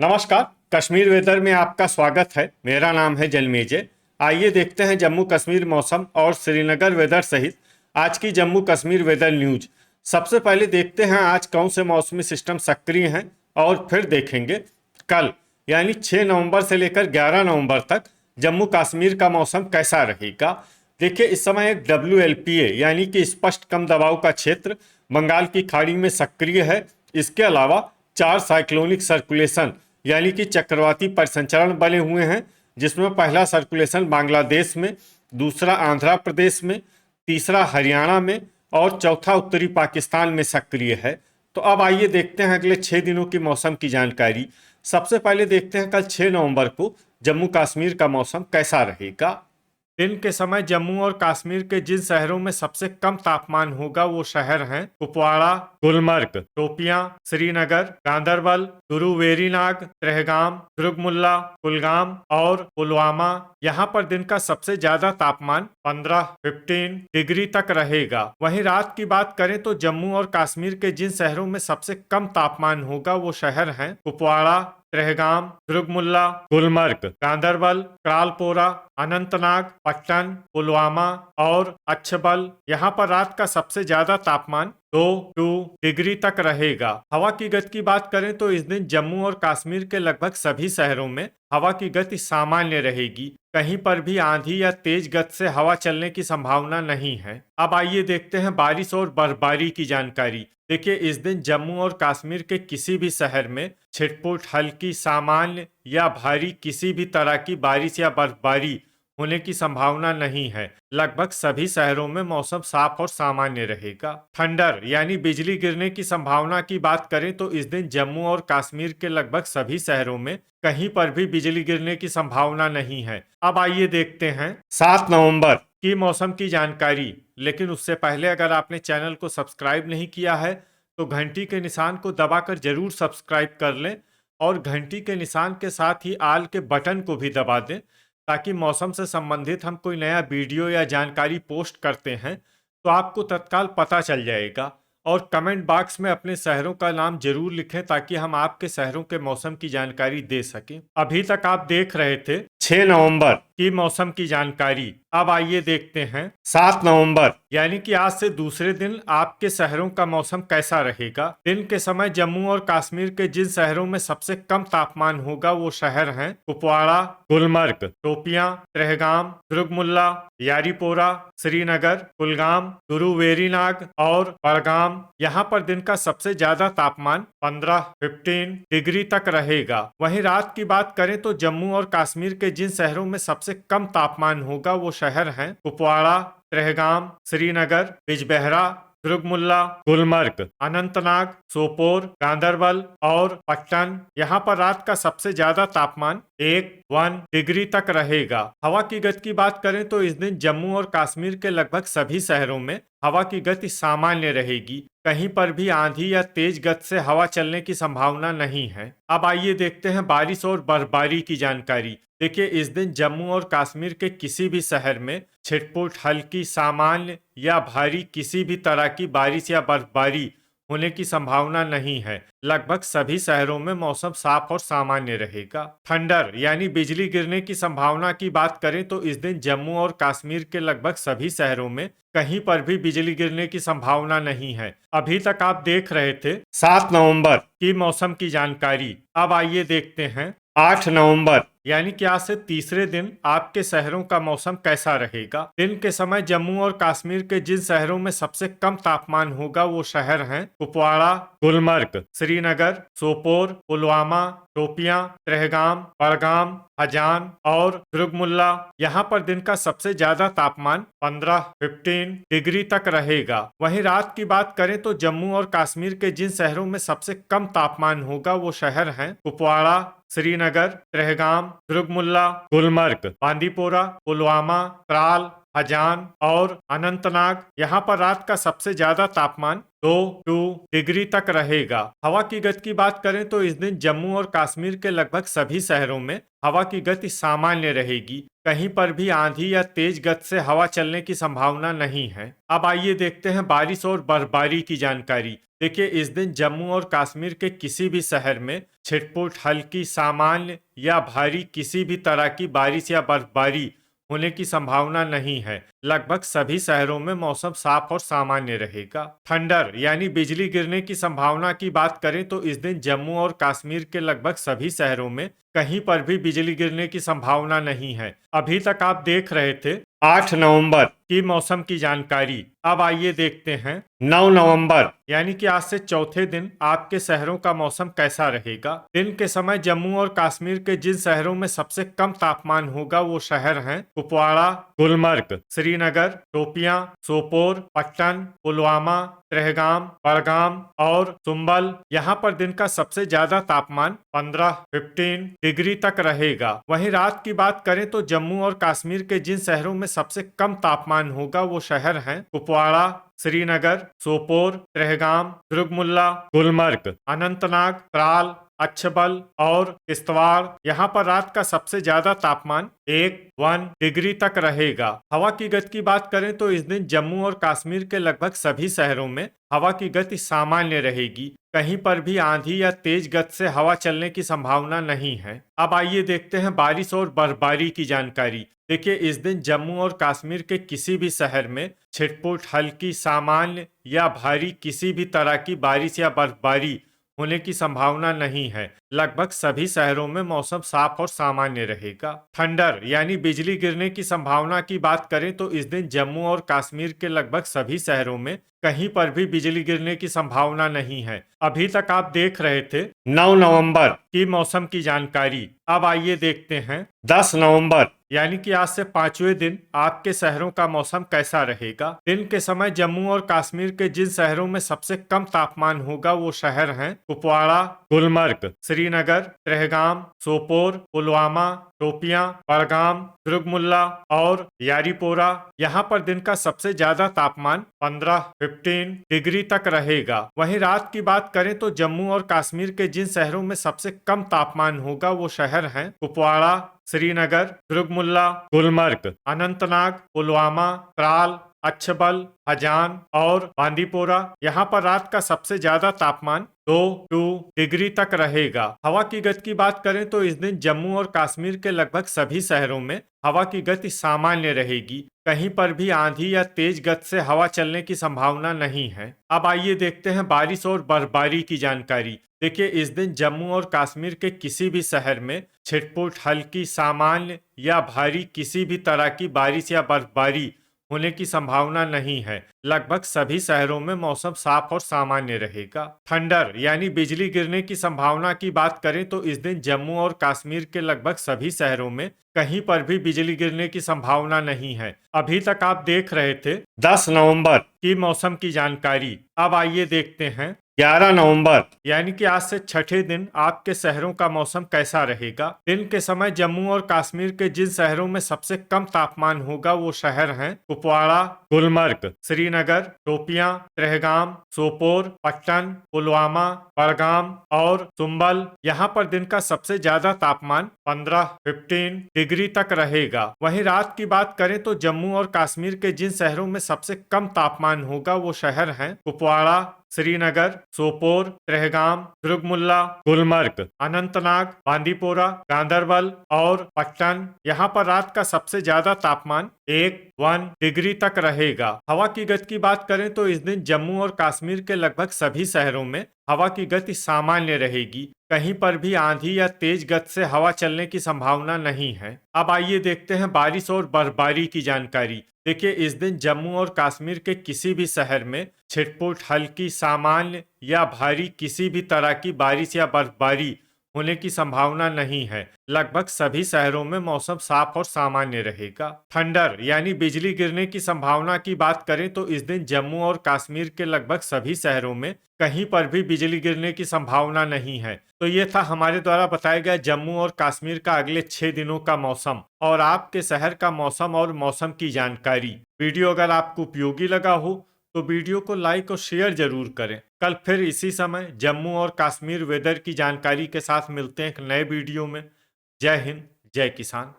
नमस्कार। कश्मीर वेदर में आपका स्वागत है। मेरा नाम है जलमेजे। आइए देखते हैं जम्मू कश्मीर मौसम और श्रीनगर वेदर सहित आज की जम्मू कश्मीर वेदर न्यूज। सबसे पहले देखते हैं आज कौन से मौसमी सिस्टम सक्रिय हैं और फिर देखेंगे कल यानी 6 नवंबर से लेकर 11 नवंबर तक जम्मू कश्मीर का मौसम कैसा रहेगा। देखिए, इस समय एक WLPA यानी कि स्पष्ट कम दबाव का क्षेत्र बंगाल की खाड़ी में सक्रिय है। इसके अलावा 4 साइक्लोनिक सर्कुलेशन यानी कि चक्रवाती परिसंचरण बने हुए हैं, जिसमें पहला सर्कुलेशन बांग्लादेश में, दूसरा आंध्र प्रदेश में, तीसरा हरियाणा में और चौथा उत्तरी पाकिस्तान में सक्रिय है। तो अब आइए देखते हैं अगले 6 दिनों की मौसम की जानकारी। सबसे पहले देखते हैं कल 6 नवंबर को जम्मू कश्मीर का मौसम कैसा रहेगा। दिन के समय जम्मू और कश्मीर के जिन शहरों में सबसे कम तापमान होगा वो शहर हैं कुपवाड़ा, गुलमर्ग, शोपियां, श्रीनगर, गांदरबल, गुरुवेरीनाग, त्रेहगाम, दुर्गमुल्ला, कुलगाम और पुलवामा। यहाँ पर दिन का सबसे ज्यादा तापमान 15 डिग्री तक रहेगा। वहीं रात की बात करें तो जम्मू और कश्मीर के जिन शहरों में सबसे कम तापमान होगा वो शहर हैं कुपवाड़ा, त्रेहगाम, दुर्गमुल्ला, गुलमर्ग, गांदरबल, क्रालपोरा, अनंतनाग, पट्टन, पुलवामा और अच्छबल। यहाँ पर रात का सबसे ज्यादा तापमान 2 डिग्री तक रहेगा। हवा की गति की बात करें तो इस दिन जम्मू और कश्मीर के लगभग सभी शहरों में हवा की गति सामान्य रहेगी। कहीं पर भी आंधी या तेज गति से हवा चलने की संभावना नहीं है। अब आइए देखते हैं बारिश और बर्फबारी की जानकारी। देखिए, इस दिन जम्मू और कश्मीर के किसी भी शहर में छिटपुट, हल्की, सामान्य या भारी किसी भी तरह की बारिश या बर्फबारी होने की संभावना नहीं है। लगभग सभी शहरों में मौसम साफ और सामान्य रहेगा। थंडर यानी बिजली गिरने की संभावना की बात करें तो इस दिन जम्मू और कश्मीर के लगभग सभी शहरों में कहीं पर भी बिजली गिरने की संभावना नहीं है। अब आइए देखते हैं 7 नवंबर की मौसम की जानकारी। लेकिन उससे पहले अगर आपने चैनल को सब्सक्राइब नहीं किया है तो घंटी के निशान को दबाकर जरूर सब्सक्राइब कर लें और घंटी के निशान के साथ ही आल के बटन को भी दबा दें, ताकि मौसम से संबंधित हम कोई नया वीडियो या जानकारी पोस्ट करते हैं तो आपको तत्काल पता चल जाएगा। और कमेंट बॉक्स में अपने शहरों का नाम जरूर लिखें ताकि हम आपके शहरों के मौसम की जानकारी दे सकें। अभी तक आप देख रहे थे 6 नवंबर की मौसम की जानकारी। अब आइए देखते हैं 7 नवंबर यानी कि आज से दूसरे दिन आपके शहरों का मौसम कैसा रहेगा। दिन के समय जम्मू और कश्मीर के जिन शहरों में सबसे कम तापमान होगा वो शहर हैं कुपवाड़ा, गुलमर्ग, शोपियां, त्रेहगाम, दुर्गमुल्ला, यारीपोरा, श्रीनगर, कुलगाम, गुरुवेरीनाग और बड़गाम। यहाँ पर दिन का सबसे ज्यादा तापमान 15 डिग्री तक रहेगा। वहीं रात की बात करें तो जम्मू और कश्मीर के जिन शहरों में सबसे कम तापमान होगा वो शहर हैं कुपवाड़ा, त्रेहगाम, श्रीनगर, बिजबेहरा, दुर्गमुल्ला, गुलमर्ग, अनंतनाग, सोपोर, गांदरबल और पट्टन। यहाँ पर रात का सबसे ज्यादा तापमान 1 डिग्री तक रहेगा। हवा की गति की बात करें तो इस दिन जम्मू और कश्मीर के लगभग सभी शहरों में हवा की गति सामान्य रहेगी। कहीं पर भी आंधी या तेज गति से हवा चलने की संभावना नहीं है। अब आइए देखते हैं बारिश और बर्फबारी की जानकारी। देखिए, इस दिन जम्मू और कश्मीर के किसी भी शहर में छिटपुट, हल्की, सामान्य या भारी किसी भी तरह की बारिश या बर्फबारी होने की संभावना नहीं है। लगभग सभी शहरों में मौसम साफ और सामान्य रहेगा। थंडर यानी बिजली गिरने की संभावना की बात करें तो इस दिन जम्मू और कश्मीर के लगभग सभी शहरों में कहीं पर भी बिजली गिरने की संभावना नहीं है। अभी तक आप देख रहे थे 7 नवंबर की मौसम की जानकारी। अब आइए देखते हैं 8 नवंबर यानी कि आज से तीसरे दिन आपके शहरों का मौसम कैसा रहेगा। दिन के समय जम्मू और कश्मीर के जिन शहरों में सबसे कम तापमान होगा वो शहर हैं कुपवाड़ा, गुलमर्ग, श्रीनगर, सोपोर, पुलवामा, शोपियां, त्रेहगाम, बड़गाम, हजान और दुर्गमुल्ला। यहाँ पर दिन का सबसे ज्यादा तापमान 15 डिग्री तक रहेगा। वहीं रात की बात करें तो जम्मू और कश्मीर के जिन शहरों में सबसे कम तापमान होगा वो शहर हैं कुपवाड़ा, श्रीनगर, त्रेहगाम, दुर्गमुल्ला, गुलमर्ग, बांदीपोरा, पुलवामा, त्राल, हजान और अनंतनाग। यहाँ पर रात का सबसे ज्यादा तापमान 2 डिग्री तक रहेगा। हवा की गति की बात करें तो इस दिन जम्मू और कश्मीर के लगभग सभी शहरों में हवा की गति सामान्य रहेगी। कहीं पर भी आंधी या तेज गति से हवा चलने की संभावना नहीं है। अब आइए देखते हैं बारिश और बर्फबारी की जानकारी। देखिए, इस दिन जम्मू और कश्मीर के किसी भी शहर में छिटपुट हल्की सामान्य या भारी किसी भी तरह की बारिश या बर्फबारी होने की संभावना नहीं है। लगभग सभी शहरों में मौसम साफ और सामान्य रहेगा। थंडर यानी बिजली गिरने की संभावना की बात करें तो इस दिन जम्मू और कश्मीर के लगभग सभी शहरों में कहीं पर भी बिजली गिरने की संभावना नहीं है। अभी तक आप देख रहे थे 8 नवंबर की मौसम की जानकारी। अब आइए देखते हैं 9 नवंबर यानी कि आज से चौथे दिन आपके शहरों का मौसम कैसा रहेगा। दिन के समय जम्मू और कश्मीर के जिन शहरों में सबसे कम तापमान होगा वो शहर हैं कुपवाड़ा, गुलमर्ग, श्रीनगर, शोपियां, सोपोर, पट्टन, पुलवामा, त्रेहगाम, बड़गाम और सुंबल। यहाँ पर दिन का सबसे ज्यादा तापमान 15 डिग्री तक रहेगा। वहीं रात की बात करें तो जम्मू और कश्मीर के जिन शहरों में सबसे कम तापमान होगा वो शहर हैं कुपवाड़ा, श्रीनगर, सोपोर, त्रेहगाम, दुर्गमुल्ला, गुलमर्ग, अनंतनाग, त्राल, अच्छबल और किश्तवाड़। यहाँ पर रात का सबसे ज्यादा तापमान 1 डिग्री तक रहेगा। हवा की गति की बात करें तो इस दिन जम्मू और कश्मीर के लगभग सभी शहरों में हवा की गति सामान्य रहेगी। कहीं पर भी आंधी या तेज गति से हवा चलने की संभावना नहीं है। अब आइए देखते हैं बारिश और बर्फबारी की जानकारी। देखिए, इस दिन जम्मू और कश्मीर के किसी भी शहर में छिटपुट हल्की सामान्य या भारी किसी भी तरह की बारिश या बर्फबारी होने की संभावना नहीं है। लगभग सभी शहरों में मौसम साफ और सामान्य रहेगा। थंडर यानी बिजली गिरने की संभावना की बात करें तो इस दिन जम्मू और कश्मीर के लगभग सभी शहरों में कहीं पर भी बिजली गिरने की संभावना नहीं है। अभी तक आप देख रहे थे 9 नवंबर की मौसम की जानकारी। अब आइए देखते हैं 10 नवंबर यानी कि आज से 5वें दिन आपके शहरों का मौसम कैसा रहेगा। दिन के समय जम्मू और कश्मीर के जिन शहरों में सबसे कम तापमान होगा वो शहर हैं कुपवाड़ा, गुलमर्ग, श्रीनगर, त्रेहगाम, सोपोर, पुलवामा, शोपियां, बड़गाम, दुर्गमुल्ला और यारीपोरा। यहाँ पर दिन का सबसे ज्यादा तापमान 15 डिग्री तक रहेगा। वहीं रात की बात करें तो जम्मू और कश्मीर के जिन शहरों में सबसे कम तापमान होगा वो शहर हैं कुपवाड़ा, श्रीनगर, दुर्गमुल्ला, गुलमर्ग, अनंतनाग, पुलवामा, त्राल, अच्छबल, हजान और बांदीपोरा। यहाँ पर रात का सबसे ज्यादा तापमान 2 डिग्री तक रहेगा। हवा की गति की बात करें तो इस दिन जम्मू और कश्मीर के लगभग सभी शहरों में हवा की गति सामान्य रहेगी। कहीं पर भी आंधी या तेज गति से हवा चलने की संभावना नहीं है। अब आइए देखते हैं बारिश और बर्फबारी की जानकारी। देखिए, इस दिन जम्मू और कश्मीर के किसी भी शहर में छिटपुट हल्की सामान्य या भारी किसी भी तरह की बारिश या बर्फबारी होने की संभावना नहीं है। लगभग सभी शहरों में मौसम साफ और सामान्य रहेगा। थंडर यानी बिजली गिरने की संभावना की बात करें तो इस दिन जम्मू और कश्मीर के लगभग सभी शहरों में कहीं पर भी बिजली गिरने की संभावना नहीं है। अभी तक आप देख रहे थे 10 नवंबर की मौसम की जानकारी। अब आइए देखते हैं 11 नवंबर यानी कि आज से छठे दिन आपके शहरों का मौसम कैसा रहेगा। दिन के समय जम्मू और कश्मीर के जिन शहरों में सबसे कम तापमान होगा वो शहर हैं कुपवाड़ा, गुलमर्ग, श्रीनगर, शोपियां, त्रेहगाम, सोपोर, पट्टन, पुलवामा, बड़गाम और सुंबल। यहाँ पर दिन का सबसे ज्यादा तापमान 15 डिग्री तक रहेगा। वहीं रात की बात करें तो जम्मू और कश्मीर के जिन शहरों में सबसे कम तापमान होगा वो शहर हैं कुपवाड़ा, श्रीनगर, सोपोर, त्रेहगाम, दुर्गमुल्ला, गुलमर्ग, अनंतनाग, बांदीपोरा, गांदरबल और पट्टन। यहाँ पर रात का सबसे ज्यादा तापमान 1 डिग्री तक रहेगा। हवा की गति की बात करें तो इस दिन जम्मू और कश्मीर के लगभग सभी शहरों में हवा की गति सामान्य रहेगी। कहीं पर भी आंधी या तेज गति से हवा चलने की संभावना नहीं है। अब आइए देखते हैं बारिश और बर्फबारी की जानकारी। देखिए, इस दिन जम्मू और कश्मीर के किसी भी शहर में छिटपुट हल्की सामान्य या भारी किसी भी तरह की बारिश या बर्फबारी होने की संभावना नहीं है। लगभग सभी शहरों में मौसम साफ और सामान्य रहेगा। थंडर यानी बिजली गिरने की संभावना की बात करें तो इस दिन जम्मू और कश्मीर के लगभग सभी शहरों में कहीं पर भी बिजली गिरने की संभावना नहीं है। तो ये था हमारे द्वारा बताया गया जम्मू और कश्मीर का अगले 6 दिनों का मौसम और आपके शहर का मौसम और मौसम की जानकारी। वीडियो अगर आपको उपयोगी लगा हो तो वीडियो को लाइक और शेयर जरूर करें। कल फिर इसी समय जम्मू और कश्मीर वेदर की जानकारी के साथ मिलते हैं एक नए वीडियो में। जय हिंद, जय किसान।